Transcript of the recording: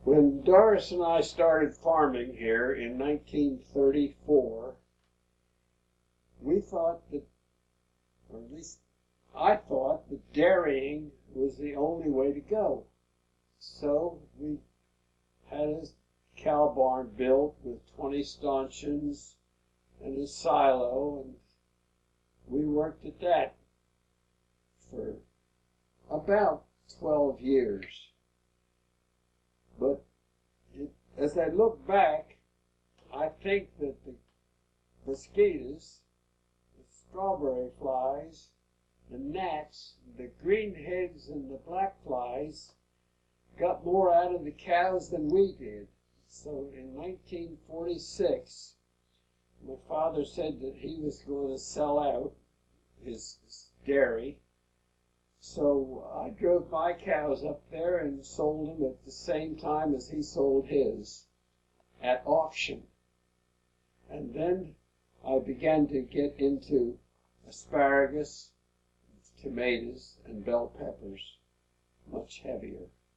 When Doris and I started farming here in 1934, we thought that, or at least I thought, that dairying was the only way to go. So we had a cow barn built with 20 stanchions and a silo, and we worked at that for about 12 years. But as I look back, I think that the mosquitoes, the strawberry flies, the gnats, the greenheads, and the black flies got more out of the cows than we did. So in 1946, my father said that he was going to sell out his dairy. So I drove my cows up there and sold them at the same time as he sold his at auction. And then I began to get into asparagus, tomatoes, and bell peppers, much heavier.